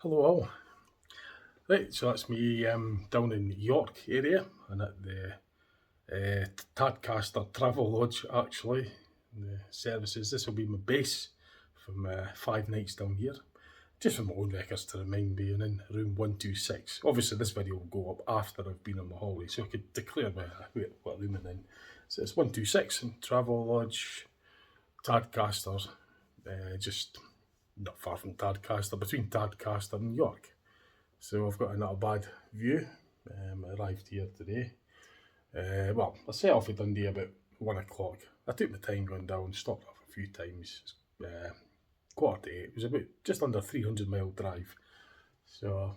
Hello all. Right, so that's me down in York area and at the Tadcaster Travel Lodge actually. The services, this will be my base from 5 nights down here. Just for my own records to remind me, and in room 126. Obviously this video will go up after I've been on my holiday, so I could declare what room I'm in. So it's 126 in Travel Lodge, Tadcaster, just not far from Tadcaster, between Tadcaster and York. So I've got a not a bad view. I arrived here today. Well, I set off at Dundee about 1 o'clock. I took my time going down, stopped off a few times. 7:45. It was about just under 300-mile drive. So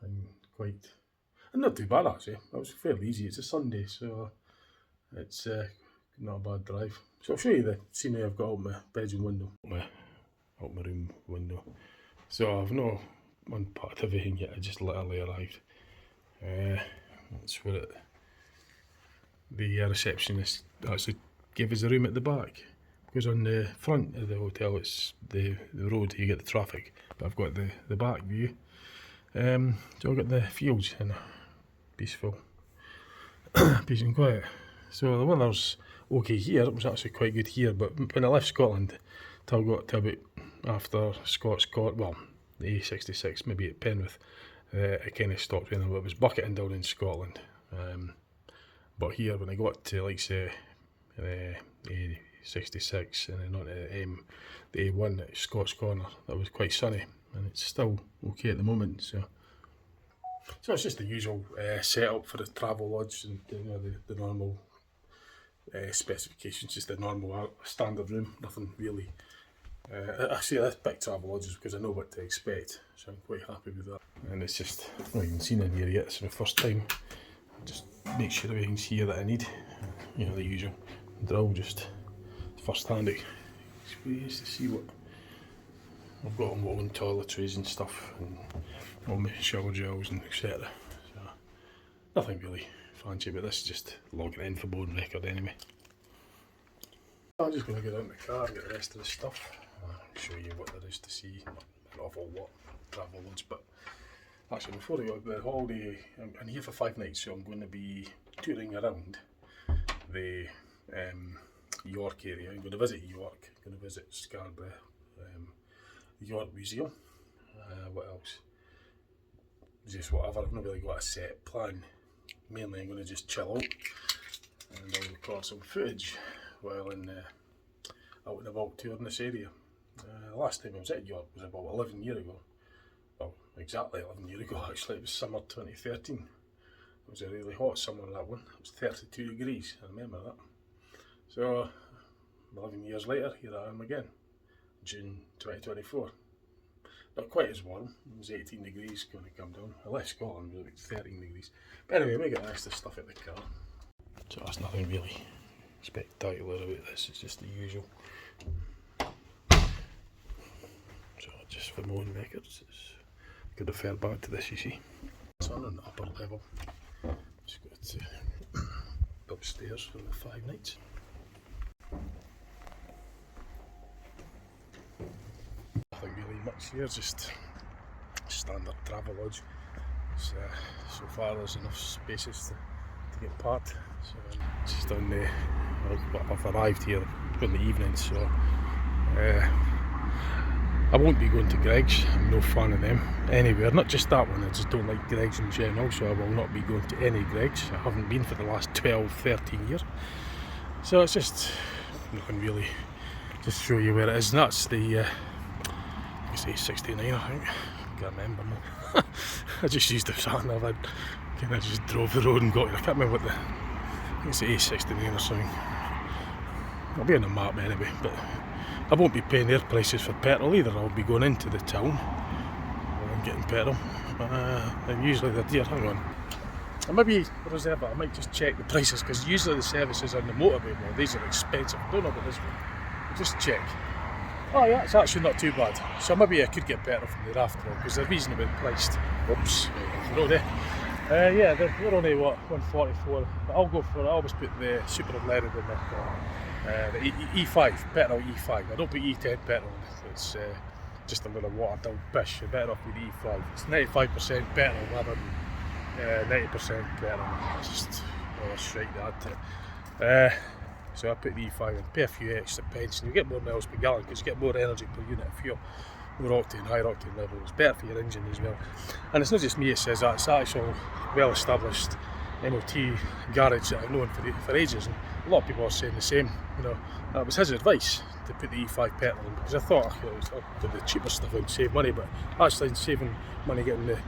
I'm not too bad actually. It was fairly easy. It's a Sunday, so it's not a bad drive. So I'll show you the scenery I've got out my bedroom window, out my room window. So I've no unpacked everything yet. I just literally arrived. That's where the receptionist actually gave us a room at the back. Because on the front of the hotel it's the road, you get the traffic, but I've got the back view. So I've got the fields and peaceful, peace and quiet. So the weather's okay here. It was actually quite good here, but when I left Scotland, till I got to about after well, the A66, maybe at Penrith, it kind of stopped raining. It was bucketing down in Scotland. But here, when I got to like say A66 and then on to the A1 at Scots Corner, that was quite sunny, and it's still okay at the moment. So it's just the usual setup for the travel lodge, and the normal specifications, just the normal standard room, nothing really. I say this big travel lodges because I know what to expect, so I'm quite happy with that. And it's just, I've not even seen in here yet, it's my first time. Just make sure everything's here that I need, you know, the usual. They're all just first-hand experience to see what I've got on my own toiletries and stuff, and all my shower gels and etc. So nothing really fancy, but this is just logging in for my own record anyway. I'm just going to get out in the car and get the rest of the stuff. I'll show you what there is to see. Not an awful lot, travel loads, but actually before I go to the holiday, I'm here for 5 nights, so I'm going to be touring around the York area. I'm going to visit York, I'm going to visit Scarborough, York Museum, what else? Just whatever, I've not really got a set plan. Mainly I'm going to just chill out and I'll record some footage while out and about touring this area. The last time I was at York was about 11 years ago. Well, exactly 11 years ago actually. It was summer 2013. It was a really hot summer, that one. It was 32 degrees, I remember that. So 11 years later, here I am again, June 2024. Not quite as warm, it was 18 degrees, going to come down. I left Scotland, it was like 13 degrees. But anyway, we get the rest of the stuff at the car. So that's nothing really spectacular about this, it's just the usual. So just for my own records, it's could refer back to this, you see. It's on an upper level. Just got to upstairs for the 5 nights. Nothing really much here, just standard travel lodge. So far there's enough spaces to get parked. So just on the, I've arrived here in the evening, so I won't be going to Greggs. I'm no fan of them anywhere, not just that one, I just don't like Greggs in general, so I will not be going to any Greggs. I haven't been for the last 12-13 years. So it's just nothing really, just show you where it is, and that's the I say 69 I think, I can't remember now. I just used the sat nav, I kind of just drove the road and got it. I can't remember what I think it's the A69 or something. I'll be on the map anyway, but I won't be paying their prices for petrol either. I'll be going into the town and getting petrol. And usually they're dear. Hang on. I maybe reserve it. I might just check the prices because usually the services on the motorway, well, these are expensive. I don't know about this one. I'll just check. Oh yeah, it's actually not too bad. So maybe I could get petrol from there after all because they're reasonably priced. Oops, road there. Yeah, they're only what, 144. But I'll go for. I always put the super unleaded in there. The E5, petrol E5. I don't put E10 petrol in it. It's just a little watered-down pish. You're better off with the E5. It's 95% better rather than 90% better. It's just straight that. So I put the E5 in, pay a few extra pence, and you get more miles per gallon because you get more energy per unit of fuel. More octane, higher octane level. It's better for your engine as well. And it's not just me that says that, it's actual well established MOT garage that I've known for ages, and a lot of people are saying the same. You know, that was his advice to put the E5 petrol in, because I thought I'll do the cheaper stuff and save money, but actually saving money getting the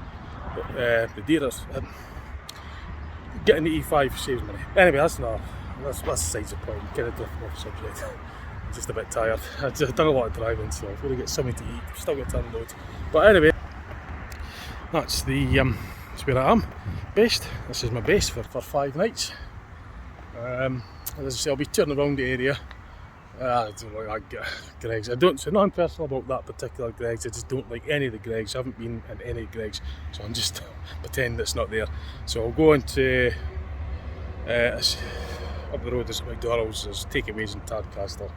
dearest, getting the E5 saves money. Anyway, that's besides the point. I'm kind of drifting off the subject. I'm just a bit tired. I've done a lot of driving, so I've got to get something to eat. I've still got to unload. But anyway, that's where I am based. This is my base for 5 nights. As I say, I'll be touring around the area. I don't like Greggs. I don't say nothing personal about that particular Greggs. I just don't like any of the Greggs. I haven't been in any Greggs, so I'm just pretending it's not there. So I'll go into up the road. There's McDonald's, there's takeaways in Tadcaster.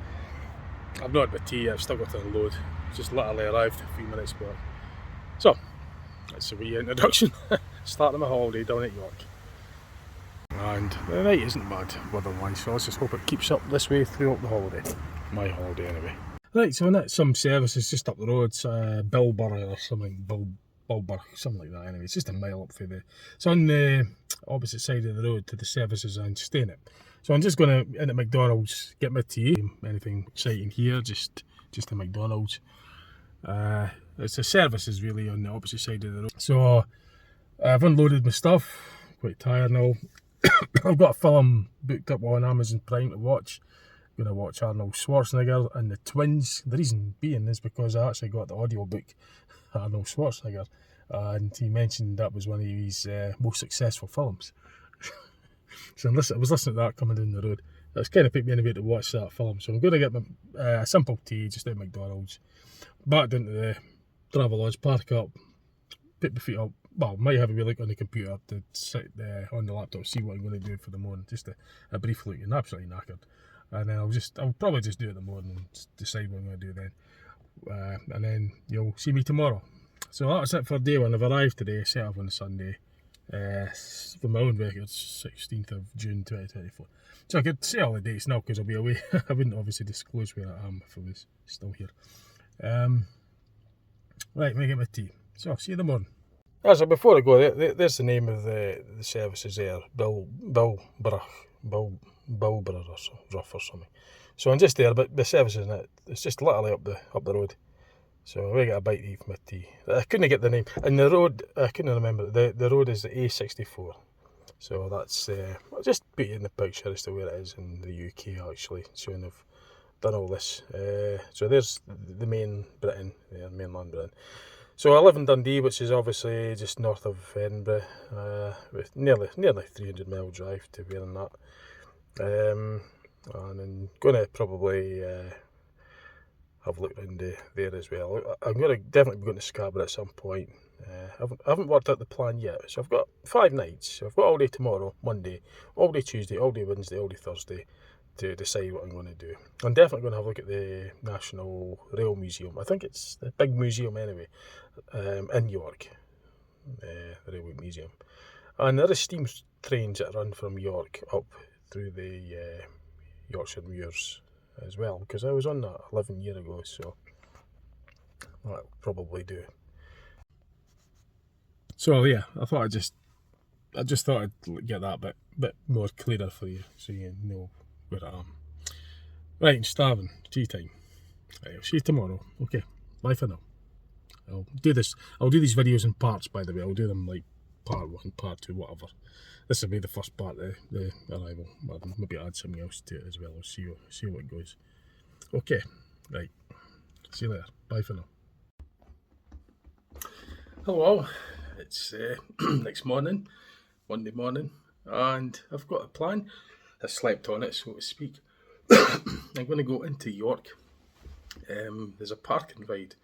I've not had my tea yet. I've still got to unload. Just literally arrived a few minutes back. So that's a wee introduction. Starting my holiday down at York. And the night isn't bad weather-wise, so let's just hope it keeps up this way throughout the holiday. My holiday anyway. Right, so I'm at some services just up the road, Bilborough or something, Bilborough, something like that anyway. It's just a mile up through there. It's on the opposite side of the road to the services I'm staying at. So I'm just going to, in at McDonald's, get my tea. Anything exciting here, just a McDonald's. It's a services really on the opposite side of the road. So I've unloaded my stuff, quite tired now. I've got a film booked up on Amazon Prime to watch. I'm going to watch Arnold Schwarzenegger and the Twins. The reason being is because I actually got the audiobook Arnold Schwarzenegger, and he mentioned that was one of his most successful films. So I was listening to that coming down the road. That's kind of put me in a bit to watch that film. So I'm going to get my simple tea just at McDonald's, back down to the Travelodge, park up, put my feet up. Well, might have a wee look on the computer to sit on the laptop, see what I'm going to do for the morning. Just a brief look, and absolutely knackered. And then I'll probably just do it in the morning and decide what I'm going to do then. And then you'll see me tomorrow. So that's it for day one. I've arrived today, set off on a Sunday. For my own record, 16th of June 2024. So I could say all the dates now because I'll be away. I wouldn't obviously disclose where I am if I was still here. Right, let me get my tea. So, see you in the morning. So before I go, there's the name of the services there, Bilborough or so, Rough or something. So I'm just there, but the services in it's just literally up the road. So we get a bite to eat for my tea. I couldn't get the name. And the road, I couldn't remember. The road is the A64. So that's, I'll just put you in the picture as to where it is in the UK actually, showing I've done all this. So there's the main Britain, mainland Britain. So I live in Dundee, which is obviously just north of Edinburgh, with nearly 300 mile drive to where I'm at. And I'm going to probably have a look around there as well. I'm going to definitely be going to Scarborough at some point. I haven't worked out the plan yet, so I've got 5 nights. So I've got all day tomorrow, Monday, all day Tuesday, all day Wednesday, all day Thursday to decide what I'm going to do. I'm definitely going to have a look at the National Rail Museum. I think it's the big museum anyway, in York, the Railway Museum. And there are steam trains that run from York up through the Yorkshire Moors as well, because I was on that 11 years ago, so I'll probably do. So yeah, I just thought I'd get that bit more clearer for you, so you know where I am. Right, I'm starving. Tea time. Right, I'll see you tomorrow. Okay, bye for now. I'll do these videos in parts, by the way. I'll do them like part 1, part 2, whatever. This will be the first part of the arrival. I'll maybe add something else to it as well. I'll see what it goes. Okay, right. See you later. Bye for now. Hello all. It's next morning, Monday morning, and I've got a plan. I slept on it, so to speak. I'm going to go into York. There's a park and ride,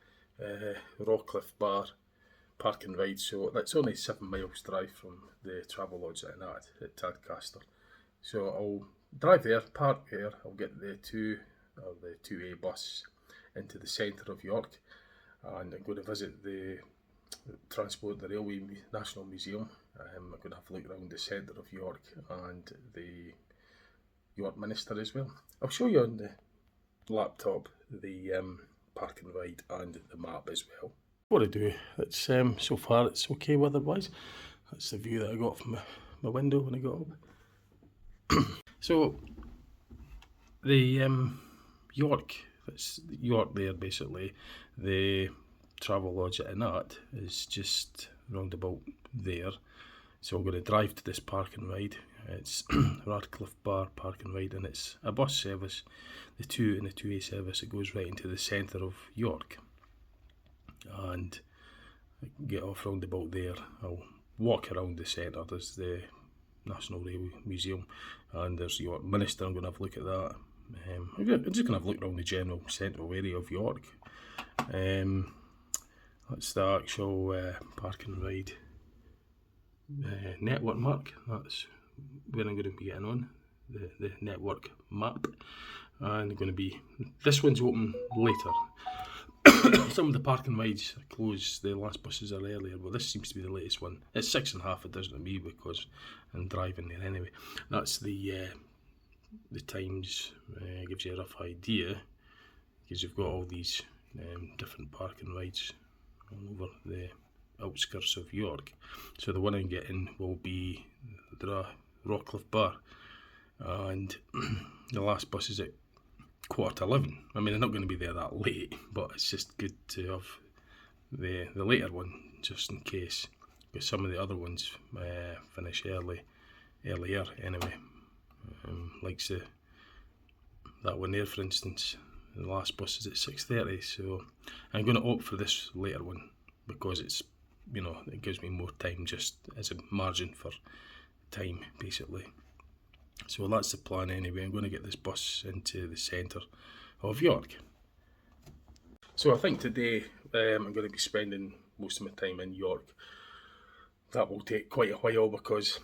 Rawcliffe Bar park and ride, so that's only 7 miles drive from the Travelodge that I'm at Tadcaster. So I'll drive there, park there, I'll get the 2A bus into the centre of York, and I'm going to visit the Railway National Museum. I'm going to have a look around the centre of York and the York Minster as well. I'll show you on the laptop the park and ride and the map as well. What I do, it's so far it's okay weather-wise. That's the view that I got from my window when I got up. So the York, it's York there basically. The travel lodge at that is just round about there. So I'm going to drive to this park and ride. It's Radcliffe Bar Park and Ride, and it's a bus service, the 2 and the 2A service. It goes right into the centre of York, and I get off round about there. I'll walk around the centre. There's the National Railway Museum, and there's York Minster. I'm going to have a look at that. I'm just going to have a look around the general central area of York. That's the actual park and ride network mark. That's where I'm going to be getting on, the network map. And I'm going to be, this one's open later. Some of the park and rides are closed, the last buses are earlier, but this seems to be the latest one. It's 6:30, it doesn't to me because I'm driving there anyway. That's the times, gives you a rough idea, because you've got all these different park and rides all over the outskirts of York. So the one I'm getting will be the Radcliffe Bar, and the last bus is at 11:15. I mean, I'm not going to be there that late, but it's just good to have the later one just in case, because some of the other ones finish earlier anyway. Like that one there, for instance, the last bus is at 6:30, so I'm going to opt for this later one because it's, you know, it gives me more time just as a margin for time basically. So that's the plan anyway. I'm going to get this bus into the centre of York. So I think today I'm going to be spending most of my time in York. That will take quite a while because,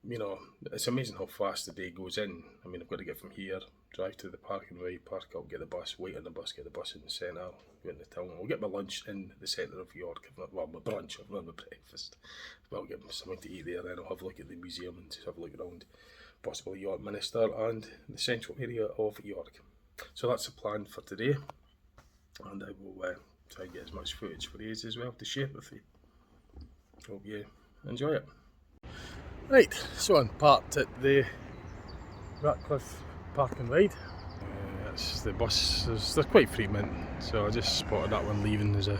you know, it's amazing how fast the day goes in. I mean, I've got to get from here, drive to the park and ride, park up, get the bus, wait on the bus, get the bus in the centre, go into town. I'll get my lunch in the centre of York, well, my brunch, I've not my breakfast, but I'll get something to eat there, then I'll have a look at the museum and just have a look around, possibly York Minster and the central area of York. So that's the plan for today, and I will try and get as much footage for you as well to share with you. Hope you enjoy it. Right, so I'm parked at the Radcliffe Park and Ride. That's the buses, they're quite frequent, so I just spotted that one leaving. There's a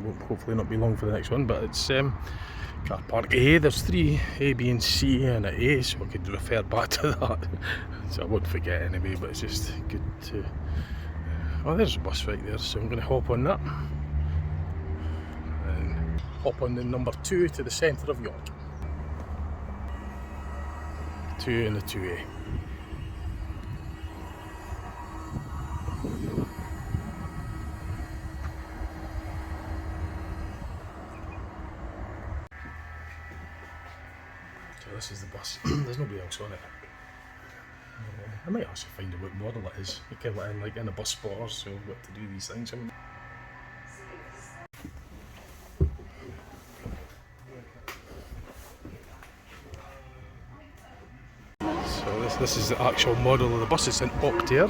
won't hopefully not be long for the next one, but it's car park A. There's 3, A, B and C, and an A, so I could refer back to that, so I won't forget anyway, but it's just good to... Oh, there's a bus right there, so I'm going to hop on that. And hop on the number 2 to the centre of York. 2 and the 2A. So this is the bus. There's nobody else on it. I might actually find out what model it is. You can let in like in a bus spotter, so what to do these things. So this is the actual model of the bus. It's an Opture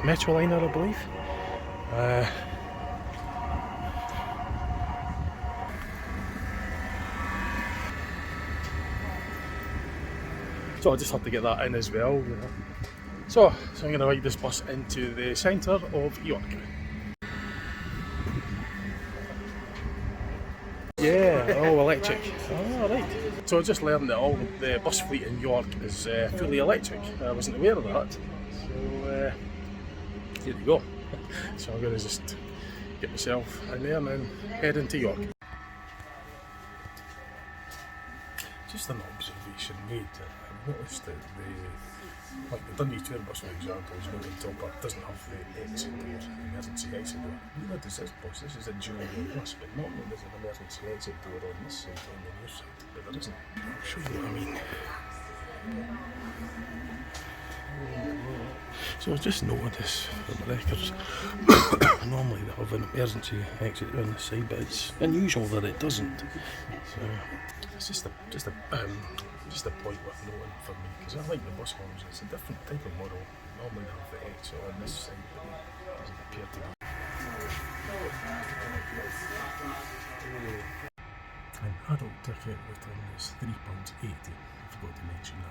Metroliner, I believe. So I just have to get that in as well, you know. So I'm going to ride this bus into the centre of York. Yeah, all electric. Oh, right. So I just learned that all the bus fleet in York is fully electric. I wasn't aware of that. So here you go. So I'm going to just get myself in there and then head into York. Just an observation made. I've noticed that like the Dundee tour bus, for example, is going to top up, doesn't have the exit door, the emergency exit door. Neither does this bus. This is a dual door bus, but normally there's an emergency exit door on this side, on the near side, but there isn't. I'll show you what I mean. So I just noted this for my records. Normally they have an emergency exit around the side, but it's unusual that it doesn't. So it's just a point worth noting for me, because I like the bus horns. It's a different type of model. Normally they have the exit on this side, but it doesn't appear to be. An adult ticket return is £3.80. I forgot to mention that.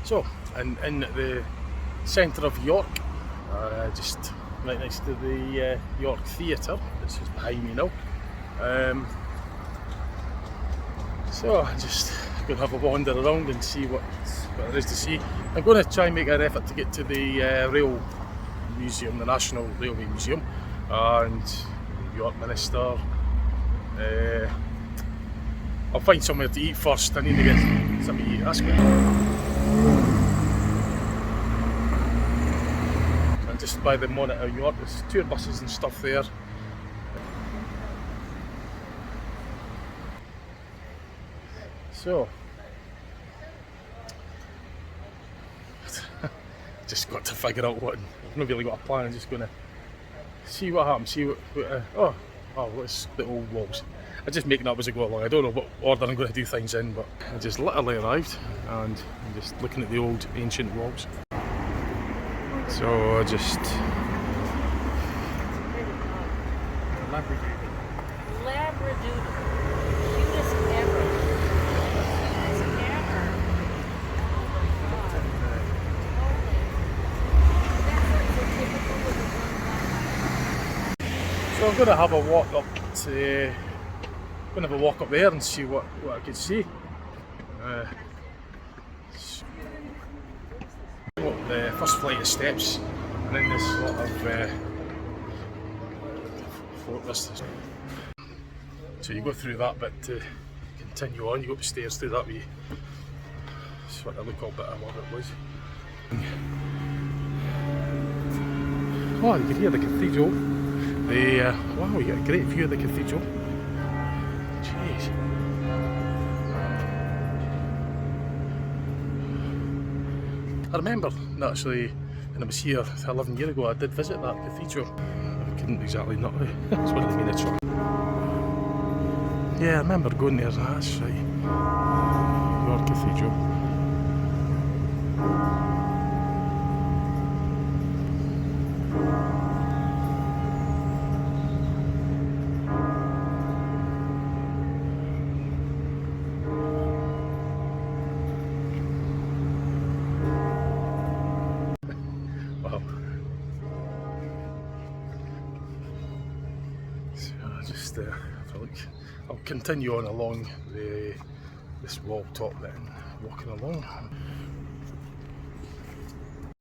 So, in the centre of York, just right next to the York Theatre, which is behind me now. So I'm just going to have a wander around and see what there is to see. I'm going to try and make an effort to get to the Rail Museum, the National Railway Museum, and the York Minster. I'll find somewhere to eat first. I need to get something to eat. That's good. And just by the Monitor York, there's tour buses and stuff there. So, just got to figure out what. I've not really got a plan. I'm just going to see what happens. See what what's the old walls. I'm just making up as I go along. I don't know what order I'm going to do things in, but I just literally arrived and I'm just looking at the old ancient walls. So I just. Labradoodle. Cutest ever. Cutest ever. So I'm going to have a walk up to. I'm going to have a walk up there and see what I can see. The first flight of steps, and then this sort of fortress. So you go through that bit to continue on. You go up the stairs through that wee sort of little bit of what it was. Oh, you can hear the cathedral. Wow, you get a great view of the cathedral. Jeez. I remember actually when I was here 11 years ago, I did visit that cathedral. I couldn't exactly not. It's one of the miniature. Yeah, I remember going there. That's right. York Cathedral. Wow. So just have a look. I'll continue on along this wall top then, walking along.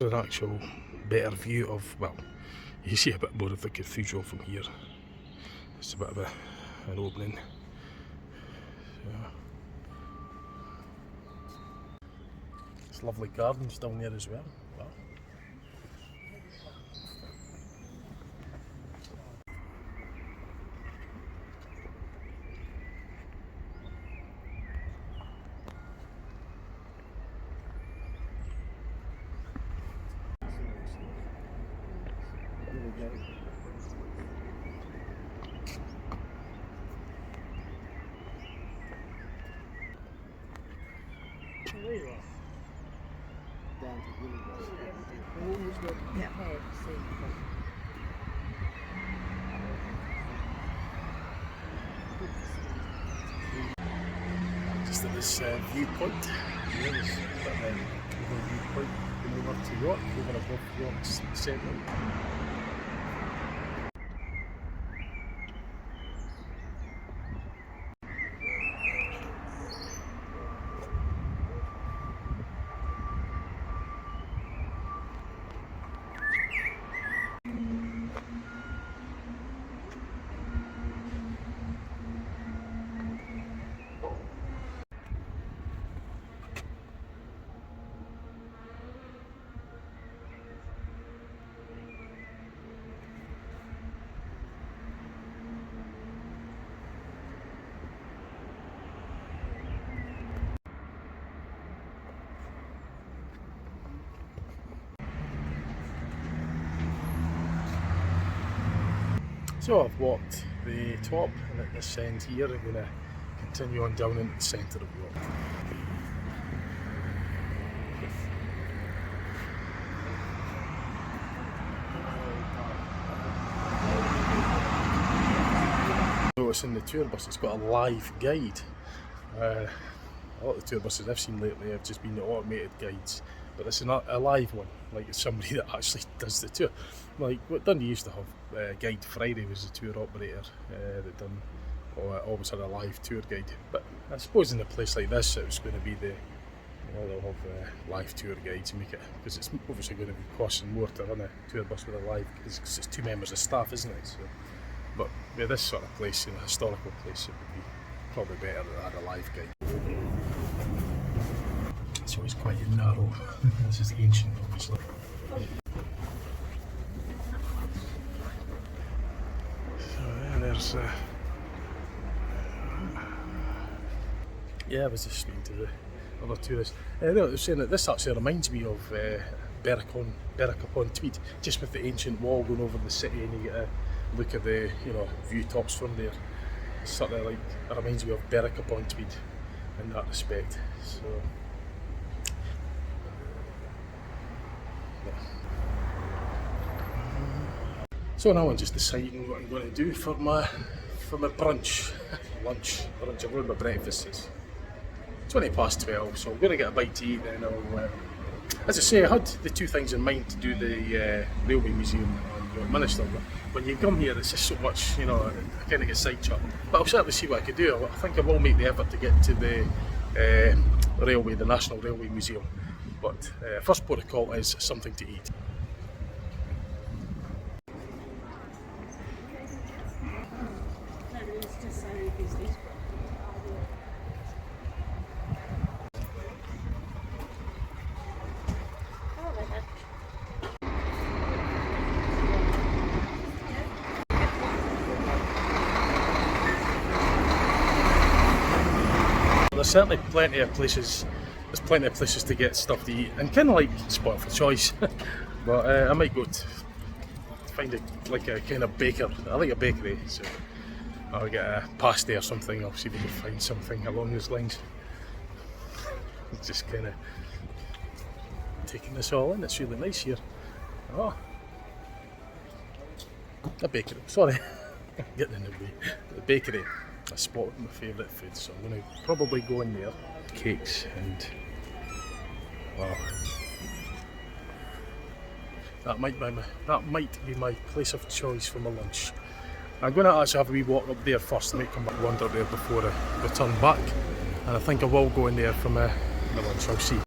An actual better view of, well, you see a bit more of the cathedral from here. It's a bit of an opening. So, there's lovely gardens down there as well. Wow. There you are. Down to Willie. Yeah. Just at this viewpoint. Here is a bit of a viewpoint going over to York, over above York's centre. So I've walked the top, and at this end here I'm going to continue on down into the centre of York. Notice in the tour bus it's got a live guide. a lot of the tour buses I've seen lately have just been the automated guides, but this is not a live one, like it's somebody that actually does the tour. Like what Dundee used to have, Guide Friday was the tour operator that done, always had a live tour guide. But I suppose in a place like this it was going to be they'll have live tour guides and make it, because it's obviously going to be costing more to run a tour bus with a live, because it's 2 members of staff, isn't it? So, but with this sort of place, in a historical place, it would be probably better to add a live guide. So it's quite narrow. This is ancient, obviously. So yeah, there's yeah, I was just speaking to the other tourists. They were saying that this actually reminds me of Berwick-upon-Tweed, just with the ancient wall going over the city, and you get a look at the view tops from there. It's sort of like, it reminds me of Berwick-upon-Tweed in that respect. So. So now I'm just deciding what I'm going to do for my brunch, brunch. I've ruined my breakfast. It's 20 past 12, so I'm going to get a bite to eat. Then I'll, as I say, I had the 2 things in mind to do the Railway Museum and York Minster. But when you come here, it's just so much, I kind of get sidetracked. But I'll certainly see what I can do. I think I will make the effort to get to the railway, the National Railway Museum. But first protocol is something to eat. There's certainly plenty of places. There's plenty of places to get stuff to eat, and kind of like spot for choice. But I might go to find a kind of baker. I like a bakery, so I'll get a pasty or something. I'll see if we can find something along those lines. Just kind of taking this all in. It's really nice here. Oh, a bakery. Sorry, getting in the way. The bakery. A spot with my favourite food, so I'm going to probably go in there. Cakes and wow, that might be my place of choice for my lunch. I'm going to actually have a wee walk up there first. I might come back, wander up there before I return back, and I think I will go in there for my lunch. I'll see.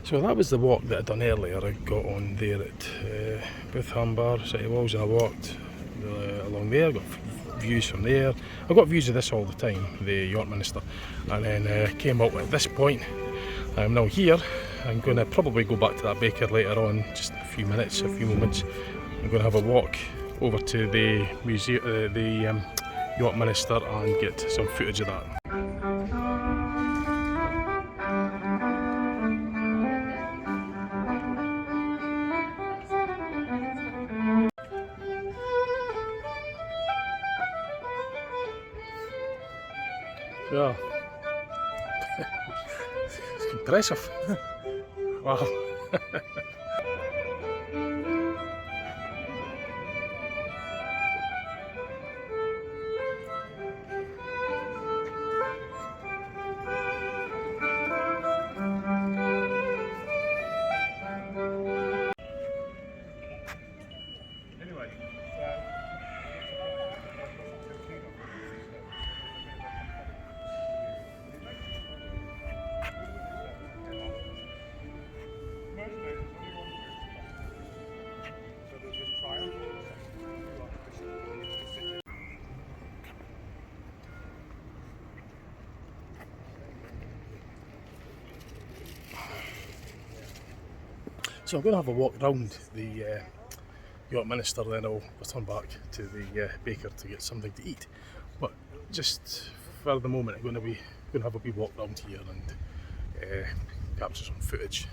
So that was the walk that I'd done earlier. I got on there at Booth Hambar, City Walls, and I walked along there, got views from there. I've got views of this all the time, the York Minster, and then came up at this point. I'm now here. I'm going to probably go back to that baker later on, just a few moments. I'm going to have a walk over to the museum, the York Minster, and get some footage of that. Yeah, it's impressive. Wow. So I'm going to have a walk round the York Minster, then I'll return back to the baker to get something to eat. But just for the moment, I'm going to have a wee walk round here, and capture some footage.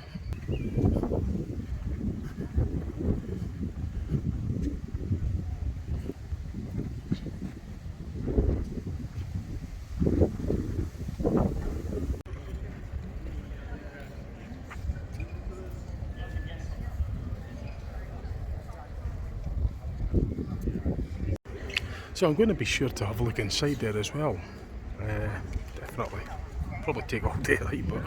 So I'm going to be sure to have a look inside there as well. Definitely. Probably take all day, like, but.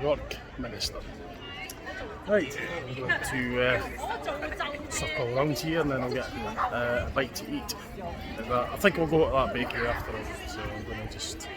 York Minister. Right, I'm going to circle around here and then I'll get a bite to eat. I think we'll go to that bakery after all, so I'm going to just